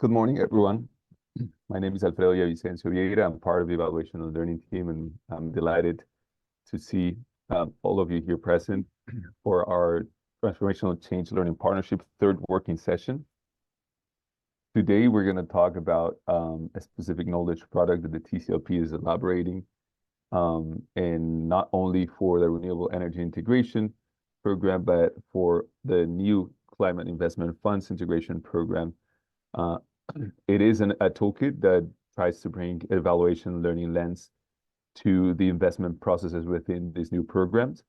Good morning, everyone. My name is Alfredo Villavicencio Vieira. I'm part of the evaluation and learning team, and I'm delighted to see all of you here present for our Transformational Change Learning Partnership third working session. Today, we're going to talk about a specific knowledge product that the TCLP is elaborating, and not only for the Renewable Energy Integration program, but for the new Climate Investment Funds Integration program. It is a toolkit that tries to bring evaluation learning lens to the investment processes within these new programs.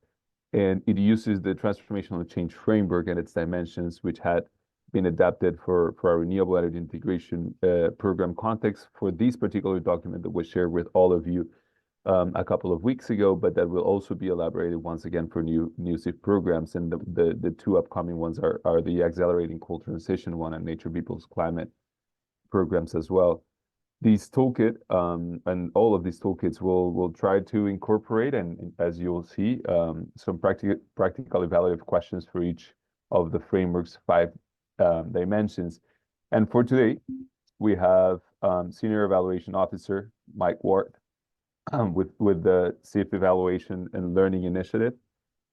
And it uses the transformational change framework and its dimensions, which had been adapted for our renewable energy integration program context for this particular document that was shared with all of you a couple of weeks ago, but that will also be elaborated once again for new SIF programs. And the two upcoming ones are the Accelerating Coal Transition one and Nature People's Climate programs as well. These toolkit and all of these toolkits will try to incorporate, and as you will see, some practical evaluative questions for each of the framework's 5 dimensions. And for today, we have Senior Evaluation Officer Mike Ward with the SIF Evaluation and Learning Initiative.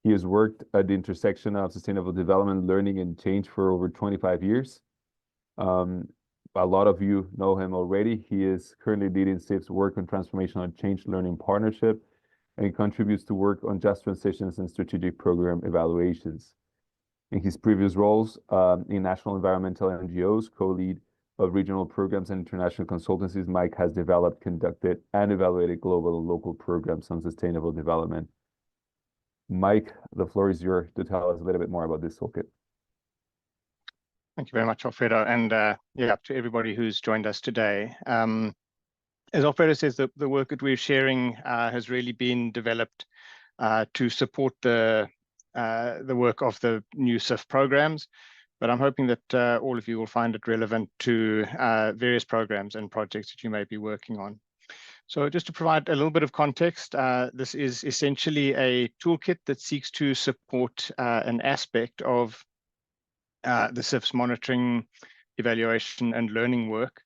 He has worked at the intersection of sustainable development, learning, and change for over 25 years. A lot of you know him already. He is currently leading SIF's work on transformational change learning partnership, and he contributes to work on just transitions and strategic program evaluations. In his previous roles in national environmental NGOs, co-lead of regional programs and international consultancies, Mike has developed, conducted, and evaluated global and local programs on sustainable development. Mike, the floor is yours to tell us a little bit more about this toolkit. Thank you very much, Alfredo, and yeah, to everybody who's joined us today. As Alfredo says, the work that we're sharing has really been developed to support the work of the new SIF programs, but I'm hoping that all of you will find it relevant to various programs and projects that you may be working on. So just to provide a little bit of context, this is essentially a toolkit that seeks to support an aspect of the SIF's monitoring, evaluation, and learning work.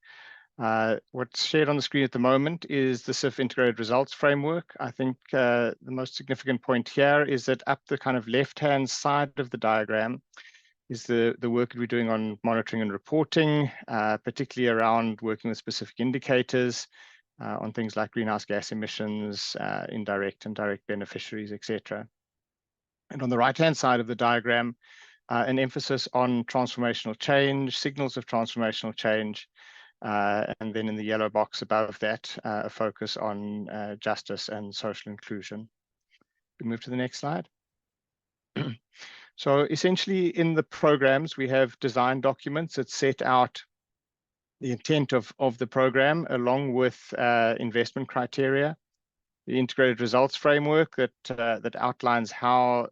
What's shared on the screen at the moment is the SIF Integrated Results Framework. I think the most significant point here is that up the kind of left-hand side of the diagram is the work that we're doing on monitoring and reporting, particularly around working with specific indicators on things like greenhouse gas emissions, indirect and direct beneficiaries, etc. And on the right-hand side of the diagram, an emphasis on transformational change, signals of transformational change, and then in the yellow box above that, a focus on justice and social inclusion. We move to the next slide. So essentially in the programs, we have design documents that set out the intent of the program along with investment criteria, the integrated results framework that outlines how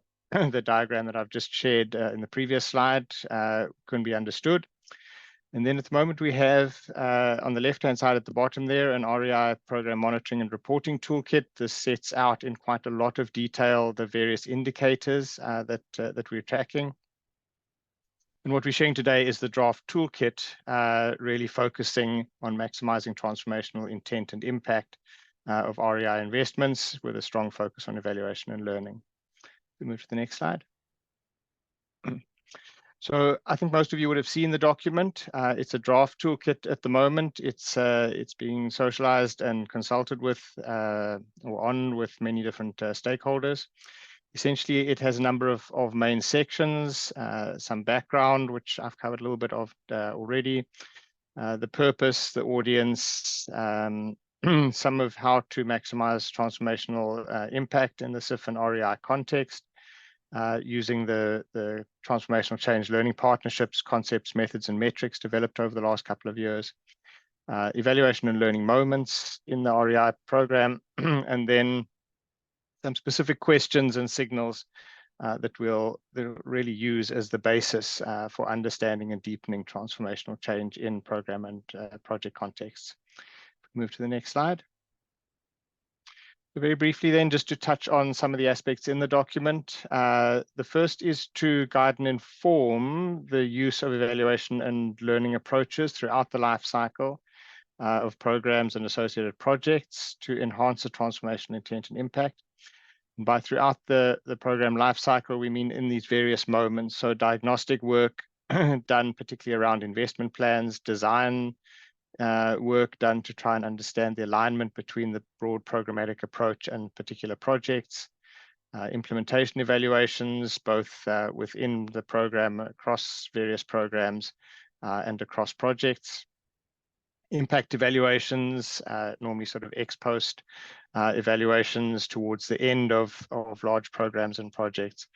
the diagram that I've just shared in the previous slide can be understood. And then at the moment we have on the left-hand side at the bottom there, an REI program monitoring and reporting toolkit. This sets out in quite a lot of detail the various indicators that we're tracking. And what we're sharing today is the draft toolkit, really focusing on maximizing transformational intent and impact of REI investments with a strong focus on evaluation and learning. We move to the next slide. So I think most of you would have seen the document. It's a draft toolkit at the moment. It's being socialized and consulted with with many different stakeholders. Essentially, it has a number of main sections, some background, which I've covered a little bit of already, the purpose, the audience, some of how to maximize transformational impact in the SIF and REI context, using the transformational change learning partnerships, concepts, methods, and metrics developed over the last couple of years, evaluation and learning moments in the REI program, and then some specific questions and signals that we'll really use as the basis for understanding and deepening transformational change in program and project contexts. Move to the next slide. Very briefly then, just to touch on some of the aspects in the document. The first is to guide and inform the use of evaluation and learning approaches throughout the life cycle of programs and associated projects to enhance the transformational intent and impact. And by throughout the program life cycle, we mean in these various moments. So diagnostic work done particularly around investment plans, design, work done to try and understand the alignment between the broad programmatic approach and particular projects, implementation evaluations, both within the program, across various programs, and across projects. Impact evaluations, normally sort of ex post evaluations towards the end of large programs and projects.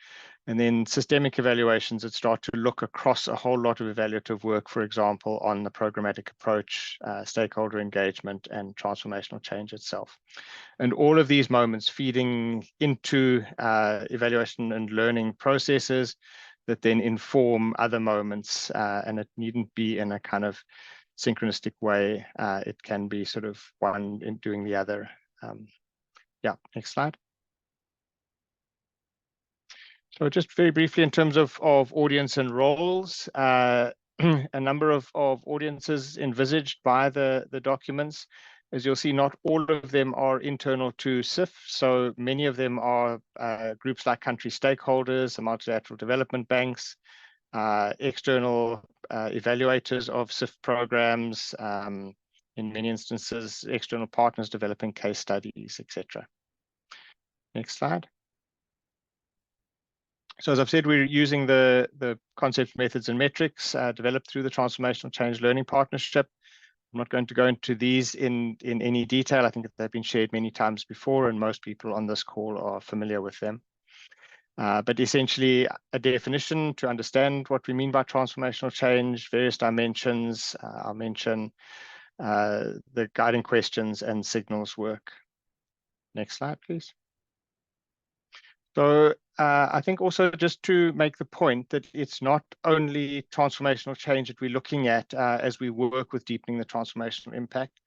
And then systemic evaluations that start to look across a whole lot of evaluative work, for example, on the programmatic approach, stakeholder engagement, and transformational change itself. And all of these moments feeding into evaluation and learning processes that then inform other moments, and it needn't be in a kind of synchronistic way. It can be sort of one in doing the other. Yeah, next slide. So just very briefly in terms of audience and roles, a number of audiences envisaged by the documents. As you'll see, not all of them are internal to SIF. So many of them are groups like country stakeholders, the multilateral development banks, external evaluators of SIF programs, in many instances, external partners developing case studies, etc. Next slide. So as I've said, we're using the concepts, methods, and metrics developed through the Transformational Change Learning Partnership. I'm not going to go into these in any detail. I think they've been shared many times before, and most people on this call are familiar with them. But essentially, a definition to understand what we mean by transformational change, various dimensions. I'll mention the guiding questions and signals work. Next slide, please. So I think also just to make the point that it's not only transformational change that we're looking at as we work with deepening the transformational impact.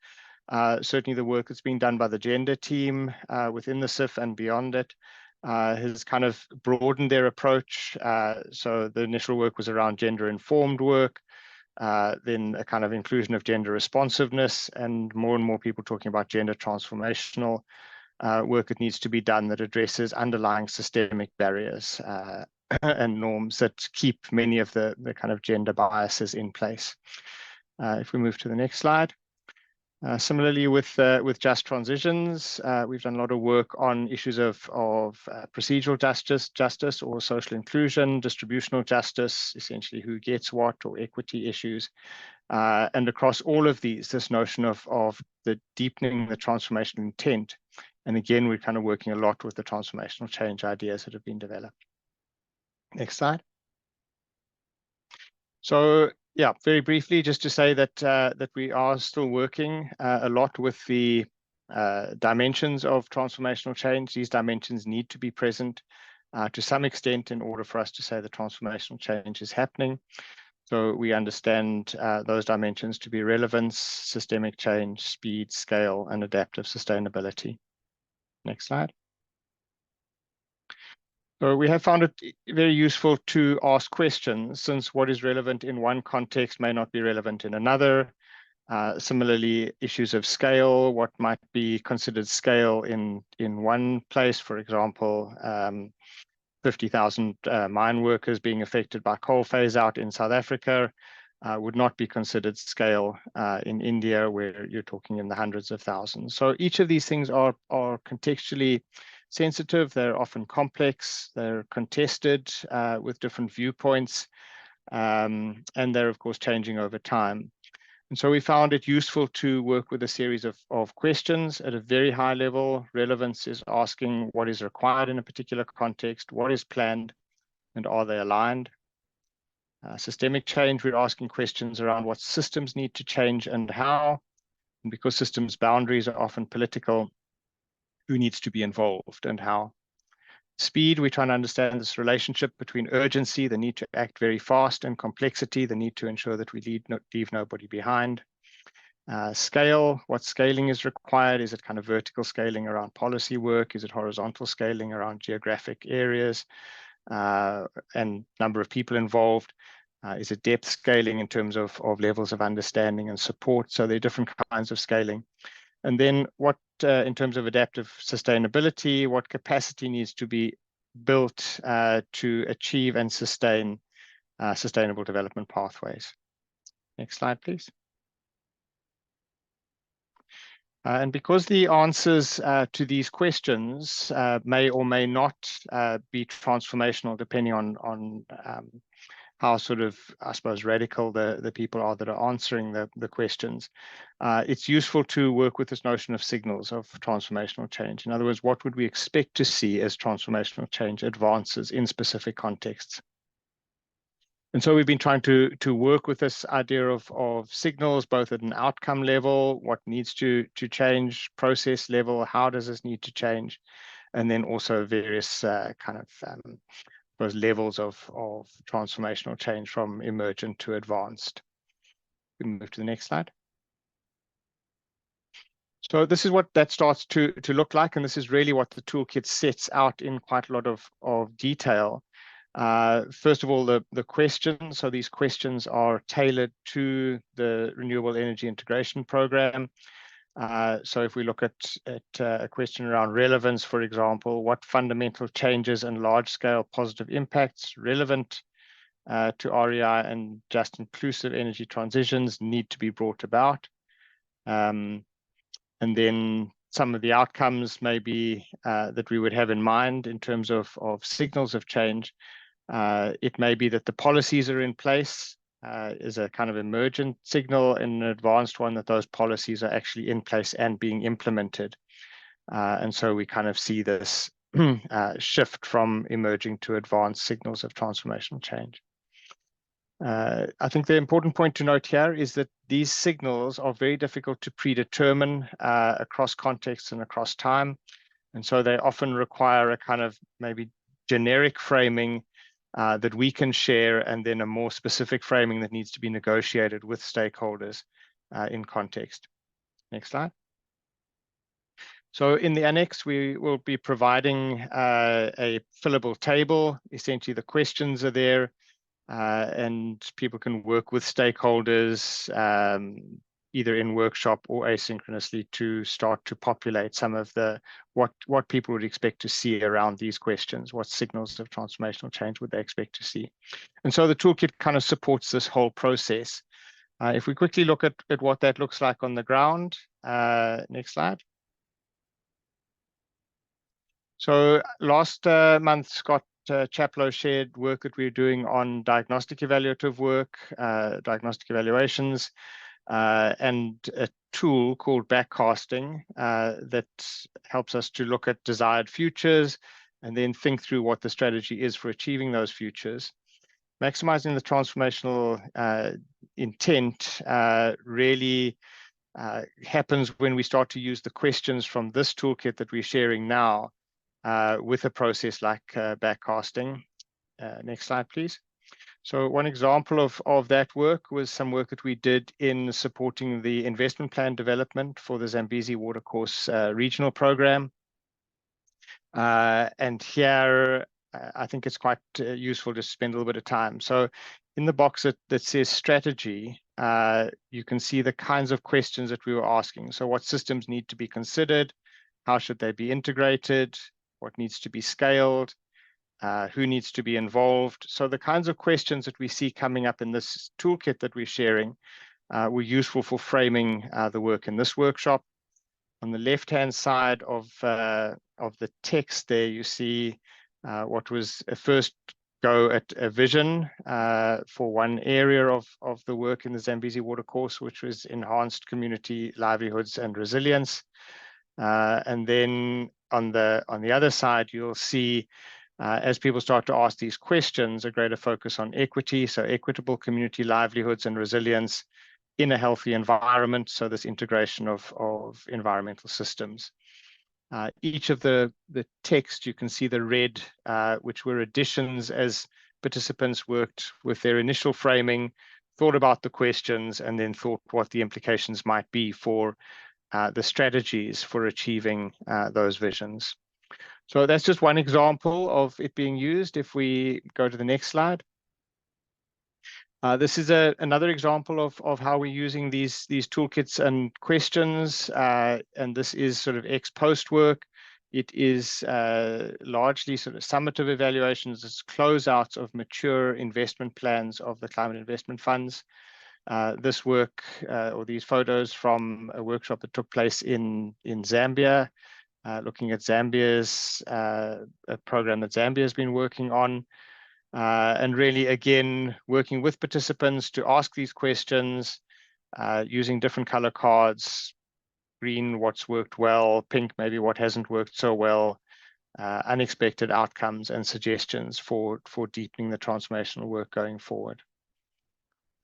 Certainly the work that's being done by the gender team within the SIF and beyond it has kind of broadened their approach. So the initial work was around gender-informed work, then a kind of inclusion of gender responsiveness, and more people talking about gender transformational work that needs to be done that addresses underlying systemic barriers and norms that keep many of the kind of gender biases in place. If we move to the next slide. Similarly with just transitions, we've done a lot of work on issues of procedural justice or social inclusion, distributional justice, essentially who gets what, or equity issues. And across all of these, this notion of the deepening the transformational intent. And again, we're kind of working a lot with the transformational change ideas that have been developed. Next slide. So yeah, very briefly, just to say that that we are still working a lot with the dimensions of transformational change. These dimensions need to be present to some extent in order for us to say the transformational change is happening. So we understand those dimensions to be relevance, systemic change, speed, scale, and adaptive sustainability. Next slide. So we have found it very useful to ask questions, since what is relevant in one context may not be relevant in another. Similarly, issues of scale, what might be considered scale in one place, for example, 50,000 mine workers being affected by coal phase out in South Africa would not be considered scale in India, where you're talking in the hundreds of thousands. So each of these things are contextually sensitive. They're often complex. They're contested with different viewpoints, and they're of course changing over time. And so we found it useful to work with a series of questions at a very high level. Relevance is asking what is required in a particular context, what is planned, and are they aligned? Systemic change, we're asking questions around what systems need to change and how. And because systems boundaries are often political, who needs to be involved and how? Speed, we're trying to understand this relationship between urgency, the need to act very fast, and complexity, the need to ensure that we leave nobody behind. Scale, what scaling is required? Is it kind of vertical scaling around policy work? Is it horizontal scaling around geographic areas and number of people involved? Is it depth scaling in terms of levels of understanding and support? So there are different kinds of scaling. And then what, in terms of adaptive sustainability, what capacity needs to be built to achieve and sustain sustainable development pathways? Next slide, please. And because the answers to these questions may or may not be transformational, depending on how sort of, I suppose, radical the people are that are answering the questions, it's useful to work with this notion of signals of transformational change. In other words, what would we expect to see as transformational change advances in specific contexts? And so we've been trying to work with this idea of signals, both at an outcome level, what needs to change, process level, how does this need to change, and then also various kind of those levels of transformational change from emergent to advanced. We can move to the next slide. So this is what that starts to look like, and this is really what the toolkit sets out in quite a lot of detail. First of all, the questions. So these questions are tailored to the Renewable Energy Integration program. So if we look at a question around relevance, for example, what fundamental changes and large-scale positive impacts relevant to REI and just inclusive energy transitions need to be brought about? And then some of the outcomes maybe that we would have in mind in terms of signals of change. It may be that the policies are in place is a kind of emergent signal, and an advanced one that those policies are actually in place and being implemented. And so we kind of see this shift from emerging to advanced signals of transformational change. I think the important point to note here is that these signals are very difficult to predetermine across contexts and across time. And so they often require a kind of maybe generic framing that we can share, and then a more specific framing that needs to be negotiated with stakeholders in context. Next slide. So in the annex, we will be providing a fillable table. Essentially, the questions are there, and people can work with stakeholders either in workshop or asynchronously to start to populate some of the what people would expect to see around these questions. What signals of transformational change would they expect to see? And so the toolkit kind of supports this whole process. If we quickly look at what that looks like on the ground, next slide. So last month, Scott Chaplow shared work that we're doing on diagnostic evaluative work, diagnostic evaluations, and a tool called backcasting that helps us to look at desired futures and then think through what the strategy is for achieving those futures. Maximizing the transformational intent really happens when we start to use the questions from this toolkit that we're sharing now with a process like backcasting. Next slide, please. So one example of that work was some work that we did in supporting the investment plan development for the Zambezi Watercourse regional program. And here, I think it's quite useful to spend a little bit of time. So in the box that says strategy, you can see the kinds of questions that we were asking. So what systems need to be considered? How should they be integrated? What needs to be scaled? Who needs to be involved? So the kinds of questions that we see coming up in this toolkit that we're sharing were useful for framing the work in this workshop. On the left-hand side of the text there, you see what was a first go at a vision for one area of the work in the Zambezi Watercourse, which was enhanced community livelihoods and resilience. And then on the other side, you'll see as people start to ask these questions, a greater focus on equity, so equitable community livelihoods and resilience in a healthy environment, so this integration of environmental systems. Each of the text, you can see the red, which were additions as participants worked with their initial framing, thought about the questions, and then thought what the implications might be for the strategies for achieving those visions. So that's just one example of it being used. If we go to the next slide. This is another example of how we're using these toolkits and questions, and this is sort of ex post work. It is largely sort of summative evaluations, it's closeouts of mature investment plans of the climate investment funds. This work or these photos from a workshop that took place in Zambia, looking at Zambia's a program that Zambia has been working on. And really, again, working with participants to ask these questions, using different color cards, green, what's worked well, pink, maybe what hasn't worked so well, unexpected outcomes and suggestions for deepening the transformational work going forward.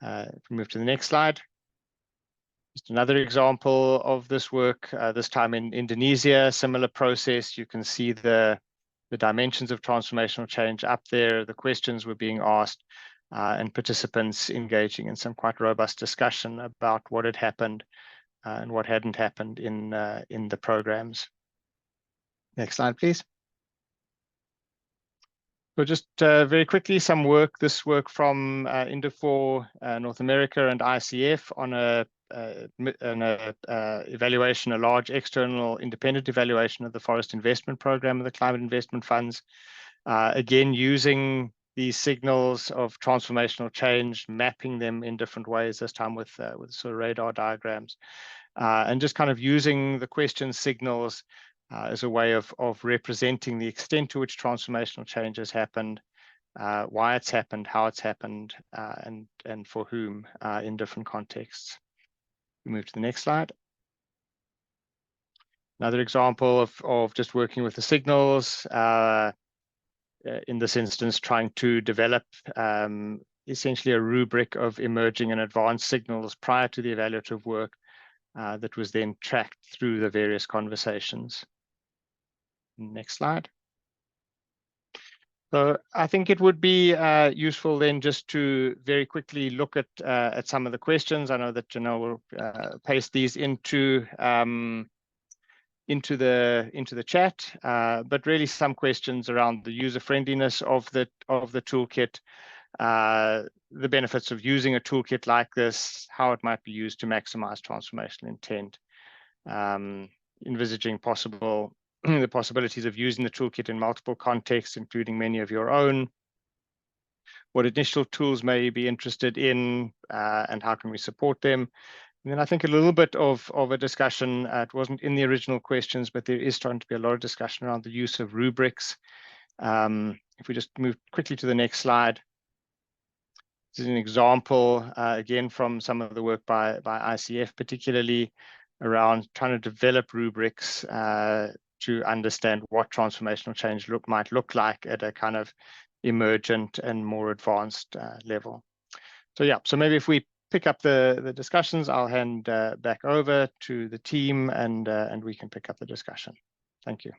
If we move to the next slide. Just another example of this work, this time in Indonesia, similar process. You can see the dimensions of transformational change up there, the questions were being asked, and participants engaging in some quite robust discussion about what had happened and what hadn't happened in the programs. Next slide, please. So just very quickly, some work, this work from Indofor North America and ICF on an evaluation, a large external independent evaluation of the forest investment program of the climate investment funds. Again, using these signals of transformational change, mapping them in different ways, this time with sort of radar diagrams, and just kind of using the question signals as a way of representing the extent to which transformational change has happened, why it's happened, how it's happened, and for whom in different contexts. We move to the next slide. Another example of just working with the signals, in this instance, trying to develop essentially a rubric of emerging and advanced signals prior to the evaluative work that was then tracked through the various conversations. Next slide. So I think it would be useful then just to very quickly look at some of the questions. I know that Janelle will paste these into the chat, but really some questions around the user friendliness of the toolkit, the benefits of using a toolkit like this, how it might be used to maximize transformational intent, envisaging the possibilities of using the toolkit in multiple contexts, including many of your own, what initial tools may you be interested in, and how can we support them. And then I think a little bit of a discussion, it wasn't in the original questions, but there is starting to be a lot of discussion around the use of rubrics. If we just move quickly to the next slide. This is an example, again, from some of the work by ICF, particularly around trying to develop rubrics to understand what transformational change might look like at a kind of emergent and more advanced level. So yeah, so maybe if we pick up the discussions, I'll hand back over to the team and we can pick up the discussion. Thank you.